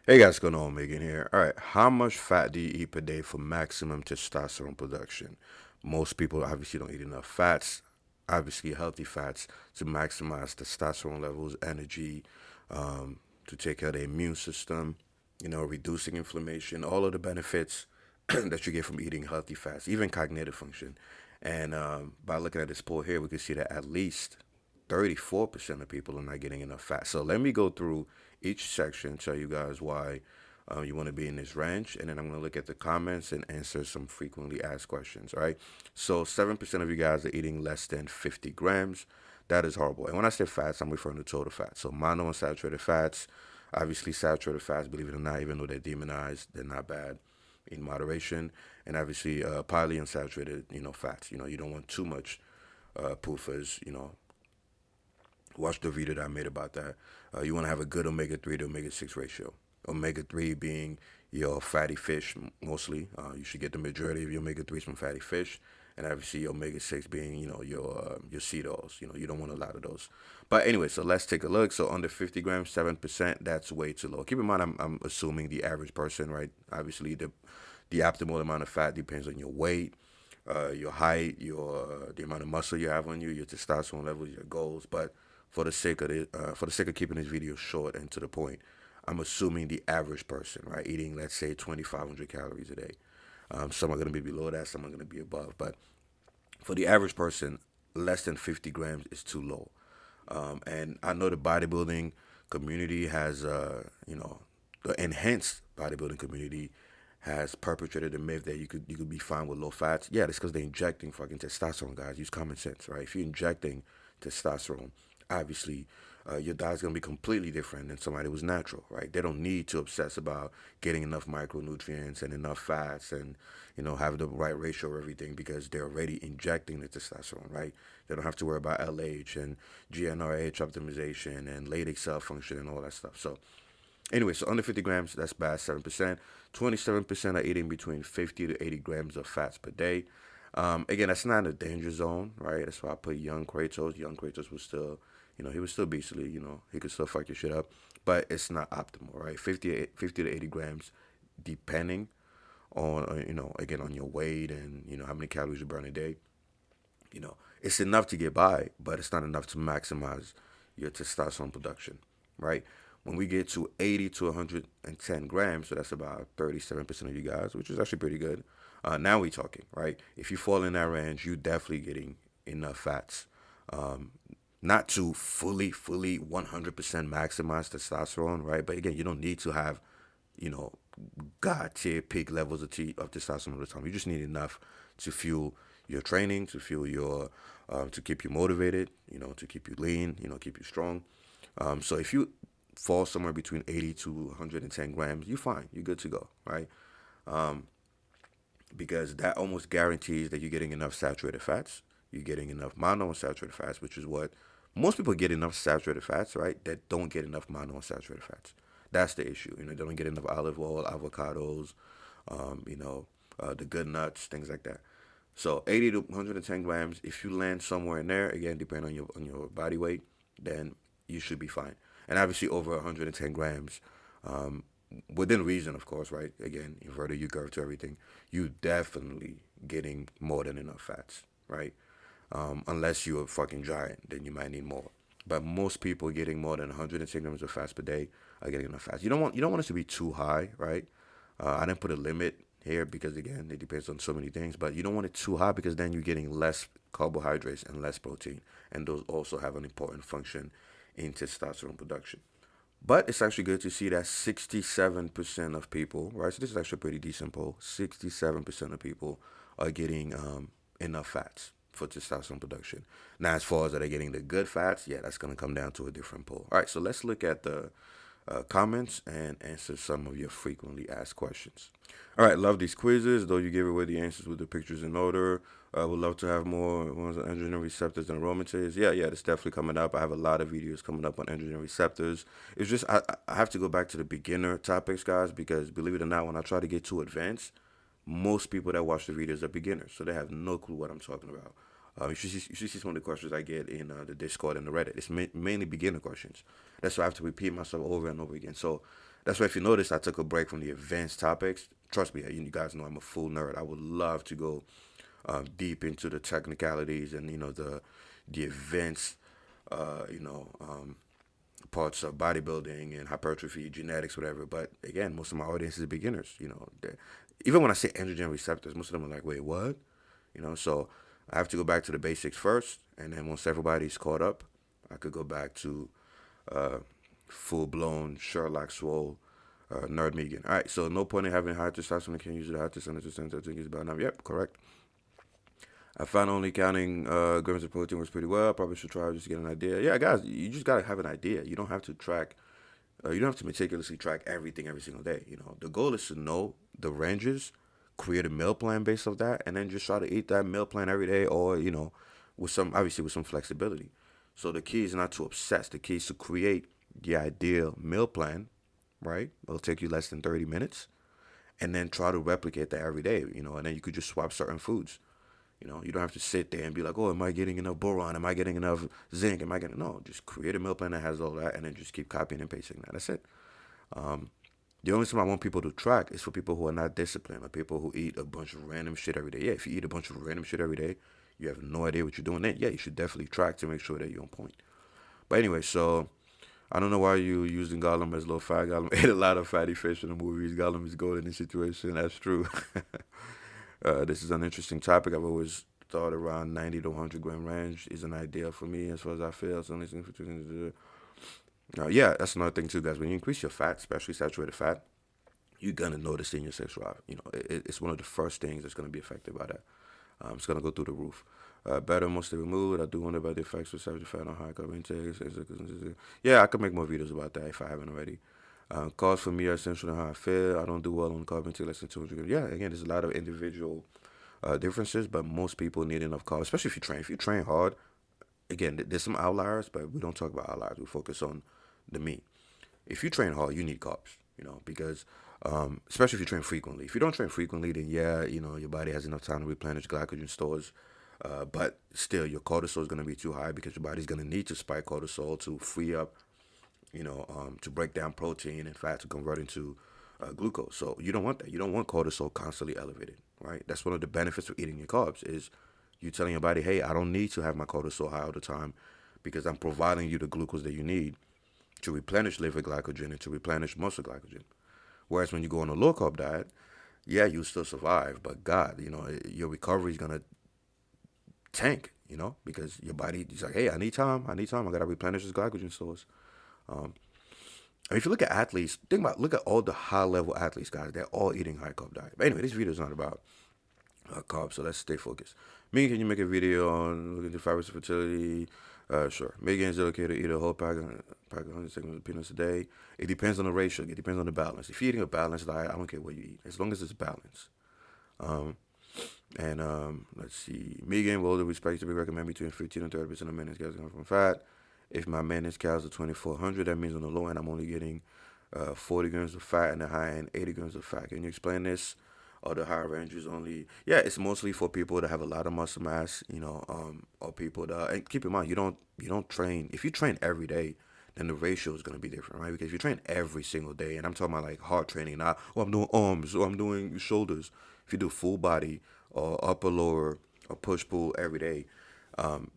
Hey guys, what's going on? Megan here. All right, how much fat do you eat per day for maximum testosterone production? Most people obviously don't eat enough fats, obviously healthy fats, to maximize testosterone levels, energy, to take care of the immune system, reducing inflammation, all of the benefits that you get from eating healthy fats, even cognitive function. And by looking at this poll here, we can see that at least 34% of people are not getting enough fat. So let me go through each section, tell you guys why you want to be in this range, and then I'm going to look at the comments and answer some frequently asked questions. All right. So 7% of you guys are eating less than 50 grams. That is horrible. And when I say fats, I'm referring to total fats. So monounsaturated fats, obviously saturated fats, believe it or not, even though they're demonized, they're not bad in moderation. And obviously polyunsaturated, fats. You don't want too much PUFAs, watch the video that I made about that. You want to have a good omega 3 to omega 6 ratio. Omega 3 being your fatty fish mostly. You should get the majority of your omega 3s from fatty fish. And obviously omega 6 being, your seed oils. You don't want a lot of those. But anyway, so let's take a look. So under 50 grams, 7%, that's way too low. Keep in mind, I'm assuming the average person, right? Obviously, the optimal amount of fat depends on your weight, your height, your the amount of muscle you have on you, your testosterone levels, your goals. But for the sake of keeping this video short and to the point, I'm assuming the average person, right, eating let's say 2,500 calories a day. Some are going to be below that, some are going to be above. But for the average person, less than 50 grams is too low. And I know the bodybuilding community has, the enhanced bodybuilding community has perpetrated the myth that you could be fine with low fats. Yeah, that's because they're injecting fucking testosterone, guys. Use common sense, right? If you're injecting testosterone, obviously your diet's gonna be completely different than somebody who's natural, right? They don't need to obsess about getting enough micronutrients and enough fats and have the right ratio of everything because they're already injecting the testosterone, right? They don't have to worry about LH and GnRH optimization and late cell function and all that stuff. So anyway, so under 50 grams, that's bad, 7%. 27% are eating between 50 to 80 grams of fats per day. Again, that's not a danger zone, right? That's why I put young Kratos. Young Kratos was still, he was still beastly, he could still fuck your shit up. But it's not optimal, right? 50 to 80 grams, depending on, again, on your weight and, how many calories you burn a day. It's enough to get by, but it's not enough to maximize your testosterone production, right? When we get to 80 to 110 grams, so that's about 37% of you guys, which is actually pretty good. Now we talking, right? If you fall in that range, you definitely getting enough fats. Um, Not to fully 100% maximize testosterone, right? But again, you don't need to have, you know, god tier peak levels of testosterone all the time. You just need enough to fuel your training, to fuel your, to keep you motivated, to keep you lean, keep you strong. So if you fall somewhere between 80 to 110 grams, you're fine. You're good to go, right? Because that almost guarantees that you're getting enough saturated fats. You're getting enough monounsaturated fats, which is what most people get enough saturated fats, right? That don't get enough monounsaturated fats. That's the issue. They don't get enough olive oil, avocados, the good nuts, things like that. So 80 to 110 grams. If you land somewhere in there, again, depending on your body weight, then you should be fine. And obviously over 110 grams, um, within reason, of course, right? Again, inverted U curve to everything. You definitely getting more than enough fats, right? Unless you're a fucking giant, then you might need more. But most people getting more than 110 grams of fats per day are getting enough fats. You don't want us to be too high, right? I didn't put a limit here because again, it depends on so many things. But you don't want it too high because then you're getting less carbohydrates and less protein, and those also have an important function in testosterone production. But it's actually good to see that 67% of people, right? So this is actually a pretty decent poll. 67% of people are getting enough fats for testosterone production. Now, as far as are they getting the good fats, yeah, that's going to come down to a different poll. All right, so let's look at the comments and answer some of your frequently asked questions. All right, love these quizzes. Though you gave away the answers with the pictures in order. Would love to have more ones on androgen receptors and aromatase. Yeah, that's definitely coming up. I have a lot of videos coming up on androgen receptors. It's just I have to go back to the beginner topics, guys, because believe it or not, when I try to get too advanced, most people that watch the videos are beginners, so they have no clue what I'm talking about. You should see some of the questions I get in the Discord and the Reddit. It's mainly beginner questions. That's why I have to repeat myself over and over again. So That's why if you notice, I took a break from the advanced topics. Trust me, you guys know I'm a full nerd. I would love to go deep into the technicalities and the advanced uh, you know um, parts of bodybuilding and hypertrophy, genetics, whatever. But again, most of my audience is beginners. Even when I say androgen receptors, most of them are like, "Wait, what?" So I have to go back to the basics first, and then once everybody's caught up, I could go back to uh, full blown Sherlock Swole. Nerd Megan. All right, so no point in having high testosterone. Can use the high testosterone. I think it's about now. Yep, correct. I found only counting grams of protein works pretty well. Probably should try just to get an idea. Yeah, guys, you just gotta have an idea. You don't have to track. You don't have to meticulously track everything every single day. The goal is to know the ranges, create a meal plan based off that, and then just try to eat that meal plan every day, or with some obviously with some flexibility. So the key is not to obsess. The key is to create the ideal meal plan. Right, it'll take you less than 30 minutes, and then try to replicate that every day. And then you could just swap certain foods. You don't have to sit there and be like, oh, am I getting enough boron? Am I getting enough zinc? Am I getting no? Just create a meal plan that has all that, and then just keep copying and pasting that. That's it. Um, the only time I want people to track is for people who are not disciplined, or people who eat a bunch of random shit every day. Yeah, if you eat a bunch of random shit every day, you have no idea what you're doing. Then yeah, you should definitely track to make sure that you're on point. But anyway, so I don't know why you using Gollum as low fat. Gollum ate a lot of fatty fish in the movies. Gollum is gold in this situation. That's true. This is an interesting topic. I've always thought around 90 to 100 gram range is an idea for me as far as I feel. So yeah, that's another thing too, guys. When you increase your fat, especially saturated fat, you're gonna notice in your sexual drive. It's one of the first things that's gonna be affected by that. It's gonna go through the roof. Better mostly removed. I do wonder about the effects of saturated fat on high carb intake. Yeah, I could make more videos about that if I haven't already. Carbs for me are essential to how I feel. I don't do well on carb intake less than 200 grams. Yeah, again, there's a lot of individual differences, but most people need enough carbs, especially if you train. If you train hard, again, there's some outliers, but we don't talk about outliers. We focus on the mean. If you train hard, you need carbs, because especially if you train frequently. If you don't train frequently, then yeah, your body has enough time to replenish glycogen stores. But still, your cortisol is going to be too high because your body's going to need to spike cortisol to free up, to break down protein and fat to convert into glucose. So you don't want that. You don't want cortisol constantly elevated, right? That's one of the benefits of eating your carbs is you telling your body, hey, I don't need to have my cortisol high all the time because I'm providing you the glucose that you need to replenish liver glycogen and to replenish muscle glycogen. Whereas when you go on a low carb diet, yeah, you still survive, but God, your recovery is gonna tank, because your body is like, hey, I need time, I gotta replenish this glycogen stores. Um, I mean, if you look at athletes, look at all the high level athletes, guys. They're all eating high carb diet. But anyway, this video is not about carbs, so let's stay focused. Megan, can you make a video on looking at fibers of fertility? Sure. Megan, is it okay to eat a whole pack of 100 seconds of peanuts a day? It depends on the ratio. It depends on the balance. If you're eating a balanced diet, I don't care what you eat, as long as it's balanced. Um, and let's see. Megan, will the respect to be recommend between 15 and 30% of maintenance calories coming from fat? If my maintenance calories are 2,400, that means on the low end, I'm only getting 40 grams of fat, and the high end, 80 grams of fat. Can you explain this? Or the higher range is only, yeah, it's mostly for people that have a lot of muscle mass, or people that, and keep in mind, you don't train, if you train every day, then the ratio is going to be different, right? Because if you train every single day, and I'm talking about like hard training, not, oh, I'm doing arms, or I'm doing shoulders. If you do full body or upper lower or push pull every day,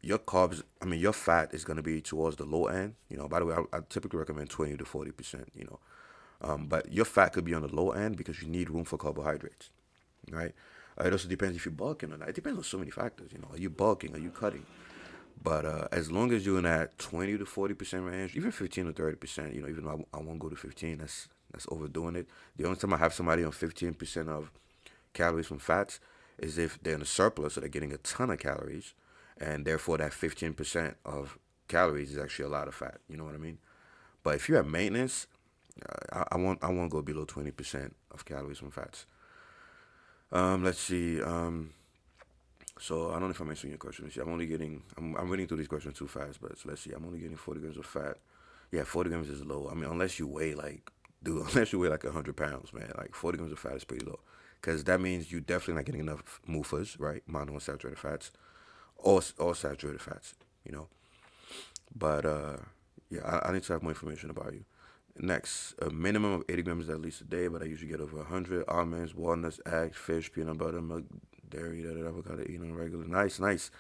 your carbs, I mean, your fat is going to be towards the low end. By the way, I typically recommend 20 to 40%, but your fat could be on the low end because you need room for carbohydrates, right? It also depends if you're bulking or not. It depends on so many factors. Are you bulking? Are you cutting? But as long as you're in that 20 to 40% range, even 15 to 30%, even though I won't go to 15, that's overdoing it. The only time I have somebody on 15% of calories from fats is if they're in a surplus, so they're getting a ton of calories, and therefore that 15% of calories is actually a lot of fat. You know what I mean? But if you're at maintenance, I won't go below 20% of calories from fats. Let's see. So I don't know if I'm answering your question. Let's see. I'm reading through these questions too fast, but so let's see. I'm only getting 40 grams of fat. Yeah, 40 grams is low. I mean, unless you weigh like, dude, unless you weigh like 100 pounds, man, like 40 grams of fat is pretty low. Because that means you're definitely not getting enough MUFAs, right? Monounsaturated fats, or saturated fats, you know. But yeah, I need to have more information about you. Next, a minimum of 80 grams at least a day, but I usually get over 100. Almonds, walnuts, eggs, fish, peanut butter, milk, dairy, avocado, eat on regular. Nice, nice.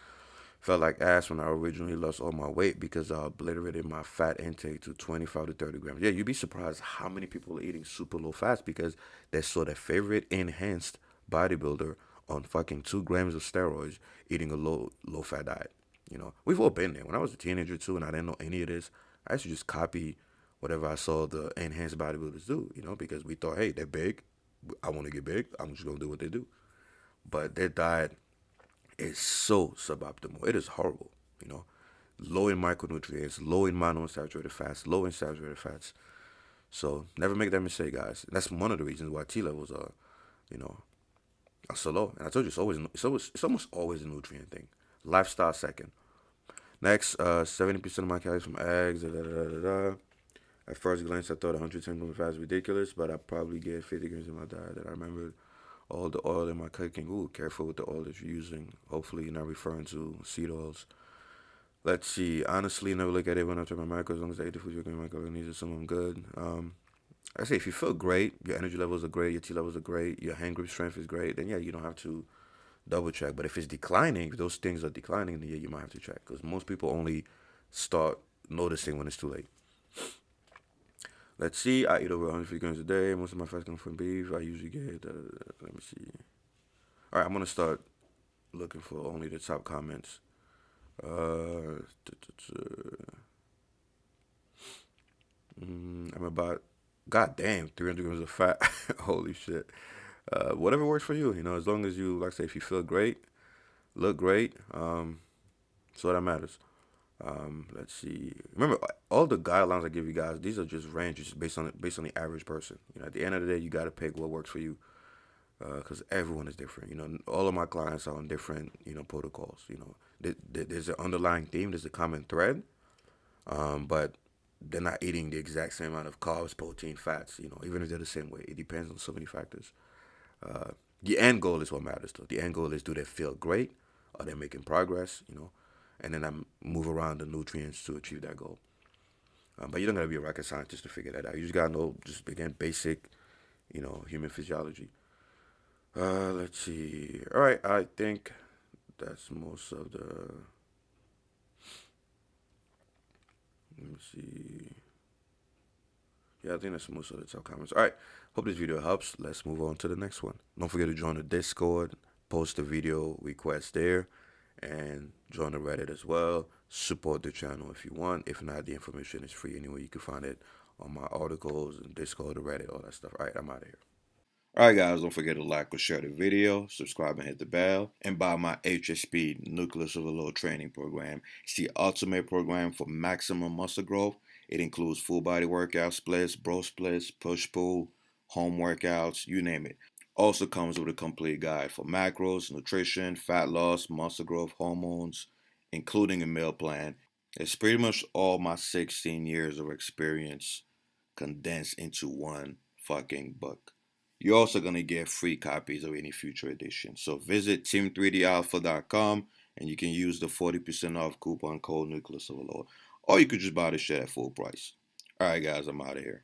Felt like ass when I originally lost all my weight because I obliterated my fat intake to 25 to 30 grams. Yeah, you'd be surprised how many people are eating super low fats because they saw their favorite enhanced bodybuilder on fucking 2 grams of steroids eating a low fat diet. You know, we've all been there. When I was a teenager too, and I didn't know any of this, I used to just copy whatever I saw the enhanced bodybuilders do. You know, because we thought, hey, they're big. I want to get big. I'm just gonna do what they do. But their diet is so suboptimal. It is horrible. You know, low in micronutrients, low in monounsaturated fats, low in saturated fats. So never make that mistake, guys. That's one of the reasons why T levels are, you know, are so low. And I told you it's almost always a nutrient thing. Lifestyle second. Next, 70% of my calories from eggs. Da, da, da, da, da. At first glance, I thought 110 grams of fat is ridiculous, but I probably get 50 grams in my diet. That I remembered all the oil in my cooking. Ooh, careful with the oil that you're using. Hopefully, you're not referring to seed oils. Let's see. Honestly, never look at it when I check my macros. As long as I eat the food you're getting my calories needs, assume I'm good. I say if you feel great, your energy levels are great, your T levels are great, your hand grip strength is great, then yeah, you don't have to double check. But if it's declining, if those things are declining, then yeah, you might have to check because most people only start noticing when it's too late. Let's see. I eat over 150 grams a day. Most of my fats come from beef. I usually get. Let me see. All right, I'm gonna start looking for only the top comments. I'm about. God damn, 300 grams of fat. Holy shit. Whatever works for you. You know, as long as you, like I say, if you feel great, look great. So that matters. Let's see. Remember, all the guidelines I give you guys, these are just ranges based on the average person. You know, at the end of the day, you got to pick what works for you because everyone is different. You know, all of my clients are on different protocols. You know, there's an underlying theme, there's a common thread, but they're not eating the exact same amount of carbs, protein, fats. You know, even if they're the same way, it depends on so many factors. The end goal is what matters, though. The end goal is do they feel great? Are they making progress? You know, and then I move around the nutrients to achieve that goal. But you don't gotta be a rocket scientist to figure that out. You just gotta know, just again, basic, human physiology. Let's see. All right, I think that's most of the. Let me see. Yeah, I think that's most of the top comments. All right, hope this video helps. Let's move on to the next one. Don't forget to join the Discord, post the video request there, and join the Reddit as well. Support the channel if you want. If not, the information is free anyway. You can find it on my articles and Discord, the Reddit, all that stuff. All right, I'm out of here. Alright guys, don't forget to like or share the video, subscribe and hit the bell, and buy my HSP Nucleus Overload Training Program. It's the ultimate program for maximum muscle growth. It includes full body workout splits, bro splits, push-pull, home workouts, you name it. Also comes with a complete guide for macros, nutrition, fat loss, muscle growth, hormones, including a meal plan. It's pretty much all my 16 years of experience condensed into one fucking book. You're also going to get free copies of any future edition. So visit team3dalpha.com and you can use the 40% off coupon code Nucleus Overload. Or you could just buy the shit at full price. Alright guys, I'm out of here.